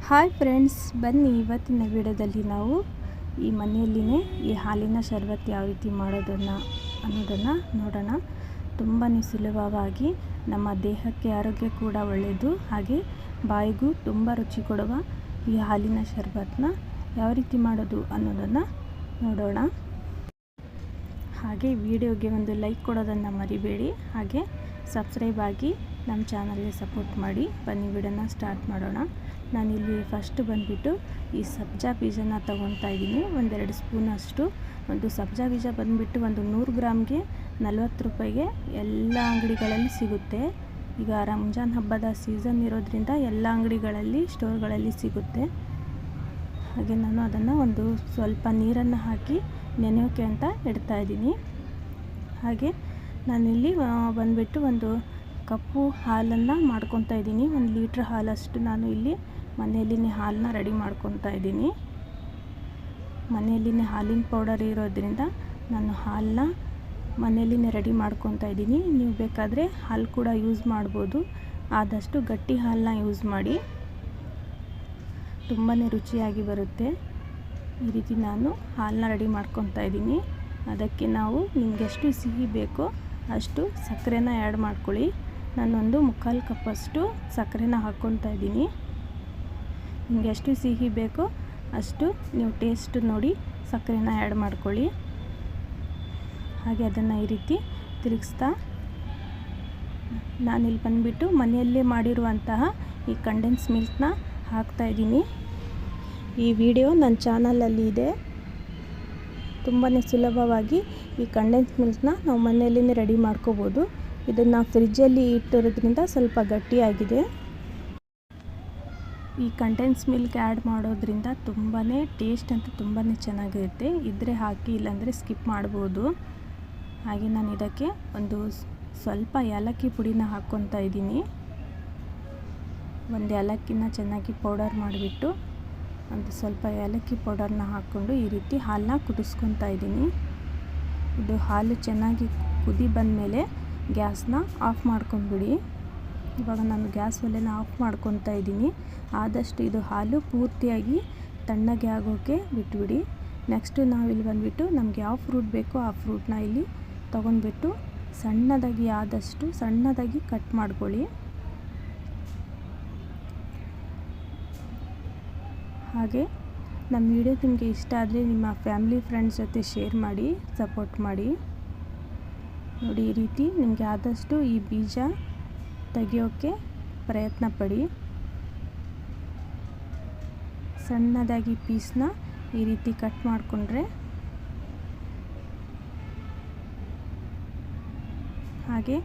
Hi friends, ಬನ್ನಿ ಇವತ್ತಿನ ವಿಡಿಯೋದಲ್ಲಿ ನಾವು ಈ ಮನೆಯಲ್ಲಿನೇ ಈ ಹಾಲಿನ ಶರ್ಬತ್ ಯಾವ ರೀತಿ ಅನ್ನೋದನ್ನು ನೋಡೋಣ. ತುಂಬಾ ಸುಲಭವಾಗಿ ನಮ್ಮ ದೇಹಕ್ಕೆ ಆರೋಗ್ಯ ಕೂಡ ಒಳ್ಳೆಯದು, ಹಾಗೆ ಬಾಯಿಗೂ ತುಂಬ ರುಚಿ ಕೊಡುವ ಈ ಹಾಲಿನ ಶರ್ಬತ್ನ ಯಾವ ರೀತಿ ಮಾಡೋದು ಅನ್ನೋದನ್ನು ನೋಡೋಣ. ಹಾಗೆ ವಿಡಿಯೋಗೆ ಒಂದು ಲೈಕ್ ಕೊಡೋದನ್ನು ಮರಿಬೇಡಿ, ಹಾಗೆ ಸಬ್ಸ್ಕ್ರೈಬ್ ಆಗಿ ನಮ್ಮ ಚಾನಲ್ಗೆ ಸಪೋರ್ಟ್ ಮಾಡಿ. ಬನ್ನಿ ವಿಡಿಯೋನ ಸ್ಟಾರ್ಟ್ ಮಾಡೋಣ. ನಾನಿಲ್ಲಿ ಫಸ್ಟ್ ಬಂದುಬಿಟ್ಟು ಈ ಸಬ್ಜಾ ಬೀಜನ ತೊಗೊತಾ ಇದ್ದೀನಿ. ಒಂದೆರಡು ಸ್ಪೂನಷ್ಟು. ಒಂದು ಸಬ್ಜಾ ಬೀಜ ಬಂದುಬಿಟ್ಟು ಒಂದು 100 ಗ್ರಾಮ್ಗೆ 40 ರೂಪಾಯಿಗೆ ಎಲ್ಲ ಅಂಗಡಿಗಳಲ್ಲಿ ಸಿಗುತ್ತೆ. ಈಗ ರಂಜಾನ್ ಹಬ್ಬದ ಸೀಸನ್ ಇರೋದ್ರಿಂದ ಎಲ್ಲ ಅಂಗಡಿಗಳಲ್ಲಿ ಸ್ಟೋರ್ಗಳಲ್ಲಿ ಸಿಗುತ್ತೆ. ಹಾಗೆ ನಾನು ಅದನ್ನು ಒಂದು ಸ್ವಲ್ಪ ನೀರನ್ನು ಹಾಕಿ ನೆನೆಯೋಕೆ ಅಂತ ಇಡ್ತಾಯಿದ್ದೀನಿ. ಹಾಗೆ ನಾನಿಲ್ಲಿ ಬಂದುಬಿಟ್ಟು ಒಂದು ಕಪ್ಪು ಹಾಲನ್ನು ಮಾಡ್ಕೊತಾ ಇದ್ದೀನಿ. 1 ಲೀಟ್ರ್ ಹಾಲಷ್ಟು ನಾನು ಇಲ್ಲಿ ಮನೆಯಲ್ಲಿನೇ ಹಾಲನ್ನ ರೆಡಿ ಮಾಡ್ಕೊತಾ ಇದ್ದೀನಿ. ಮನೆಯಲ್ಲಿನೇ ಹಾಲಿನ ಪೌಡರ್ ಇರೋದ್ರಿಂದ ನಾನು ಹಾಲನ್ನ ಮನೆಯಲ್ಲಿನೇ ರೆಡಿ ಮಾಡ್ಕೊತಾ ಇದ್ದೀನಿ. ನೀವು ಬೇಕಾದರೆ ಹಾಲು ಕೂಡ ಯೂಸ್ ಮಾಡ್ಬೋದು. ಆದಷ್ಟು ಗಟ್ಟಿ ಹಾಲನ್ನ ಯೂಸ್ ಮಾಡಿ, ತುಂಬಾ ರುಚಿಯಾಗಿ ಬರುತ್ತೆ. ಈ ರೀತಿ ನಾನು ಹಾಲನ್ನ ರೆಡಿ ಮಾಡ್ಕೊತಾ ಇದ್ದೀನಿ. ಅದಕ್ಕೆ ನಾವು ನಿಮ್ಗೆ ಎಷ್ಟು ಸಿಹಿ ಬೇಕೋ ಅಷ್ಟು ಸಕ್ಕರೆನ ಆ್ಯಡ್ ಮಾಡ್ಕೊಳ್ಳಿ. ನಾನೊಂದು 1/4 ಕಪ್ಪಷ್ಟು ಸಕ್ಕರೆನ ಹಾಕ್ಕೊತಾ ಇದ್ದೀನಿ. ನಿಮಗೆ ಎಷ್ಟು ಸಿಹಿ ಬೇಕೋ ಅಷ್ಟು ನೀವು ಟೇಸ್ಟ್ ನೋಡಿ ಸಕ್ಕರೆನ ಆ್ಯಡ್ ಮಾಡ್ಕೊಳ್ಳಿ. ಹಾಗೆ ಅದನ್ನು ಈ ರೀತಿ ತಿರುಗಿಸ್ತಾ ನಾನಿಲ್ಲಿ ಬಂದುಬಿಟ್ಟು ಮನೆಯಲ್ಲೇ ಮಾಡಿರುವಂತಹ ಈ ಕಂಡೆನ್ಸ್ ಮಿಲ್ಕ್ನ ಹಾಕ್ತಾಯಿದ್ದೀನಿ. ಈ ವಿಡಿಯೋ ನನ್ನ ಚಾನಲಲ್ಲಿ ಇದೆ. ತುಂಬಾ ಸುಲಭವಾಗಿ ಈ ಕಂಡೆನ್ಸ್ ಮಿಲ್ಕ್ನ ನಾವು ಮನೆಯಲ್ಲೇ ರೆಡಿ ಮಾಡ್ಕೋಬೋದು. ಇದನ್ನು ಫ್ರಿಜ್ಜಲ್ಲಿ ಇಟ್ಟಿರೋದ್ರಿಂದ ಸ್ವಲ್ಪ ಗಟ್ಟಿಯಾಗಿದೆ. ಈ ಕಂಡೆನ್ಸ್ ಮಿಲ್ಕ್ ಆ್ಯಡ್ ಮಾಡೋದ್ರಿಂದ ತುಂಬಾ ಟೇಸ್ಟ್ ಅಂತ ತುಂಬಾ ಚೆನ್ನಾಗಿರುತ್ತೆ. ಇದ್ದರೆ ಹಾಕಿ, ಇಲ್ಲಾಂದರೆ ಸ್ಕಿಪ್ ಮಾಡ್ಬೋದು. ಹಾಗೆ ನಾನು ಇದಕ್ಕೆ ಒಂದು ಸ್ವಲ್ಪ ಏಲಕ್ಕಿ ಪುಡಿನ ಹಾಕ್ಕೊತಾ ಇದ್ದೀನಿ. ಒಂದು ಏಲಕ್ಕಿನ ಚೆನ್ನಾಗಿ ಪೌಡರ್ ಮಾಡಿಬಿಟ್ಟು ಒಂದು ಸ್ವಲ್ಪ ಏಲಕ್ಕಿ ಪೌಡರ್ನ ಹಾಕ್ಕೊಂಡು ಈ ರೀತಿ ಹಾಲನ್ನ ಕುದಿಸ್ಕೊತಾ ಇದ್ದೀನಿ. ಇದು ಹಾಲು ಚೆನ್ನಾಗಿ ಕುದಿ ಬಂದಮೇಲೆ ಗ್ಯಾಸ್ನ ಆಫ್ ಮಾಡ್ಕೊಂಡ್ಬಿಡಿ. ಇವಾಗ ನಾನು ಗ್ಯಾಸ್ ಒಲೆನ ಆಫ್ ಮಾಡ್ಕೊತಾ ಇದ್ದೀನಿ. ಆದಷ್ಟು ಇದು ಹಾಲು ಪೂರ್ತಿಯಾಗಿ ತಣ್ಣಗೆ ಆಗೋಕ್ಕೆ ಬಿಟ್ಬಿಡಿ. ನೆಕ್ಸ್ಟು ನಾವಿಲ್ಲಿ ಬಂದುಬಿಟ್ಟು ನಮ್ಗೆ ಯಾವ ಫ್ರೂಟ್ ಬೇಕೋ ಆ ಫ್ರೂಟ್ನ ಇಲ್ಲಿ ತೊಗೊಂಡ್ಬಿಟ್ಟು ಸಣ್ಣದಾಗಿ, ಆದಷ್ಟು ಸಣ್ಣದಾಗಿ ಕಟ್ ಮಾಡ್ಕೊಳ್ಳಿ. ಹಾಗೆ ನಮ್ಮ ವಿಡಿಯೋ ನಿಮಗೆ ಇಷ್ಟ ಆದರೆ ನಿಮ್ಮ ಫ್ಯಾಮಿಲಿ ಫ್ರೆಂಡ್ಸ್ ಜೊತೆ ಶೇರ್ ಮಾಡಿ, ಸಪೋರ್ಟ್ ಮಾಡಿ. ನೋಡಿ, ಈ ರೀತಿ ನಿಮಗೆ ಆದಷ್ಟು ಈ ಬೀಜ ತೆಗಿಯೋಕ್ಕೆ ಪ್ರಯತ್ನ ಪಡಿ. ಸಣ್ಣದಾಗಿ ಪೀಸ್ನ ಈ ರೀತಿ ಕಟ್ ಮಾಡಿಕೊಂಡ್ರೆ, ಹಾಗೆ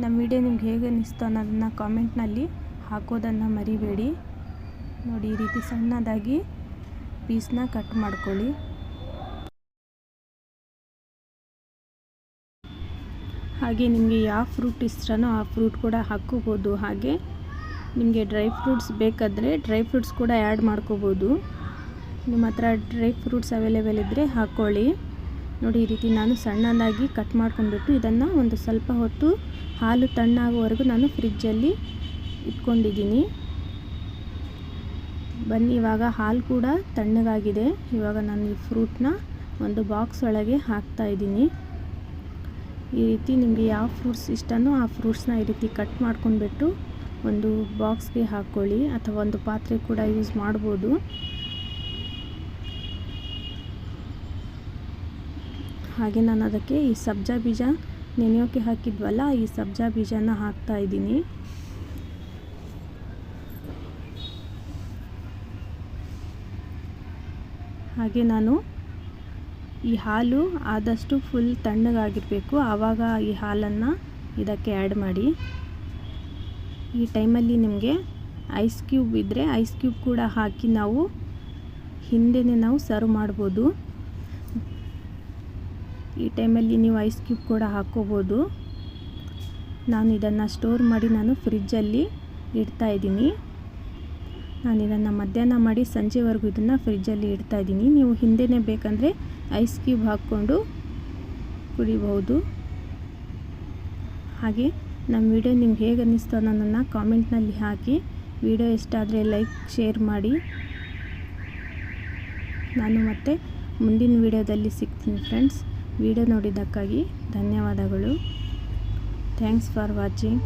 ನಮ್ಮ ವಿಡಿಯೋ ನಿಮ್ಗೆ ಹೇಗೆ ಅನ್ನಿಸ್ತು ಅನ್ನೋದನ್ನು ಕಾಮೆಂಟ್ನಲ್ಲಿ ಹಾಕೋದನ್ನು ಮರಿಬೇಡಿ. ನೋಡಿ, ಈ ರೀತಿ ಸಣ್ಣದಾಗಿ ಪೀಸ್ನ ಕಟ್ ಮಾಡ್ಕೊಳ್ಳಿ. ಹಾಗೆ ನಿಮಗೆ ಯಾವ ಫ್ರೂಟ್ ಇಷ್ಟನೋ ಆ ಫ್ರೂಟ್ ಕೂಡ ಹಾಕ್ಕೋಬೋದು. ಹಾಗೆ ನಿಮಗೆ ಡ್ರೈ ಫ್ರೂಟ್ಸ್ ಬೇಕಾದರೆ ಡ್ರೈ ಫ್ರೂಟ್ಸ್ ಕೂಡ ಆ್ಯಡ್ ಮಾಡ್ಕೋಬೋದು. ನಿಮ್ಮ ಹತ್ರ ಡ್ರೈ ಫ್ರೂಟ್ಸ್ ಅವೈಲೇಬಲ್ ಇದ್ದರೆ ಹಾಕ್ಕೊಳ್ಳಿ. ನೋಡಿ, ಈ ರೀತಿ ನಾನು ಸಣ್ಣದಾಗಿ ಕಟ್ ಮಾಡ್ಕೊಂಡ್ಬಿಟ್ಟು ಇದನ್ನು ಒಂದು ಸ್ವಲ್ಪ ಹೊತ್ತು ಹಾಲು ತಣ್ಣಾಗೋವರೆಗೂ ನಾನು ಫ್ರಿಜ್ಜಲ್ಲಿ ಇಟ್ಕೊಂಡಿದ್ದೀನಿ. ಬನ್ನಿ, ಇವಾಗ ಹಾಲು ಕೂಡ ತಣ್ಣಗಾಗಿದೆ. ಇವಾಗ ನಾನು ಈ ಫ್ರೂಟ್ನ ಒಂದು ಬಾಕ್ಸ್ ಒಳಗೆ ಹಾಕ್ತಾಯಿದ್ದೀನಿ. ಈ ರೀತಿ ನಿಮಗೆ ಯಾವ ಫ್ರೂಟ್ಸ್ ಇಷ್ಟನೋ ಆ ಫ್ರೂಟ್ಸ್ನ ಈ ರೀತಿ ಕಟ್ ಮಾಡ್ಕೊಂಡ್ಬಿಟ್ಟು ಒಂದು ಬಾಕ್ಸ್ಗೆ ಹಾಕ್ಕೊಳ್ಳಿ, ಅಥವಾ ಒಂದು ಪಾತ್ರೆ ಕೂಡ ಯೂಸ್ ಮಾಡ್ಬೋದು. ಹಾಗೆ ನಾನು ಅದಕ್ಕೆ ಈ ಸಬ್ಜಾ ಬೀಜ ನೆನೆಯೋಕೆ ಹಾಕಿದ್ವಲ್ಲ, ಈ ಸಬ್ಜಾ ಬೀಜನ ಹಾಕ್ತಾಯಿದ್ದೀನಿ. ಹಾಗೆ ನಾನು ಈ ಹಾಲು ಆದಷ್ಟು ಫುಲ್ ತಣ್ಣಗಾಗಿರಬೇಕು, ಆವಾಗ ಈ ಹಾಲನ್ನು ಇದಕ್ಕೆ ಆ್ಯಡ್ ಮಾಡಿ. ಈ ಟೈಮಲ್ಲಿ ನಿಮಗೆ ಐಸ್ ಕ್ಯೂಬ್ ಇದ್ದರೆ ಐಸ್ ಕ್ಯೂಬ್ ಕೂಡ ಹಾಕಿ ನಾವು ಹಿಂದೆನೇ ನಾವು ಸರ್ವ್ ಮಾಡ್ಬೋದು. ಈ ಟೈಮಲ್ಲಿ ನೀವು ಐಸ್ ಕ್ಯೂಬ್ ಕೂಡ ಹಾಕ್ಕೋಬೋದು. ನಾನು ಇದನ್ನು ಸ್ಟೋರ್ ಮಾಡಿ ನಾನು ಫ್ರಿಜ್ಜಲ್ಲಿ ಇಡ್ತಾಯಿದ್ದೀನಿ. ನಾನು ಇದನ್ನು ಮಧ್ಯಾಹ್ನ ಮಾಡಿ ಸಂಜೆವರೆಗೂ ಇದನ್ನು ಫ್ರಿಜ್ಜಲ್ಲಿ ಇಡ್ತಾಯಿದ್ದೀನಿ. ನೀವು ಹಿಂದೆನೇ ಬೇಕಂದರೆ ಐಸ್ ಕ್ಯೂಬ್ ಹಾಕ್ಕೊಂಡು ಕುಡಿಬಹುದು. ಹಾಗೆ ನಮ್ಮ ವಿಡಿಯೋ ನಿಮ್ಗೆ ಹೇಗೆ ಅನ್ನಿಸ್ತು ಅನ್ನೋದನ್ನು ಕಾಮೆಂಟ್ನಲ್ಲಿ ಹಾಕಿ. ವಿಡಿಯೋ ಇಷ್ಟ ಆದರೆ ಲೈಕ್ ಶೇರ್ ಮಾಡಿ. ನಾನು ಮತ್ತೆ ಮುಂದಿನ ವಿಡಿಯೋದಲ್ಲಿ ಸಿಗ್ತೀನಿ ಫ್ರೆಂಡ್ಸ್. ವಿಡಿಯೋ ನೋಡಿದ್ದಕ್ಕಾಗಿ ಧನ್ಯವಾದಗಳು. Thanks for watching.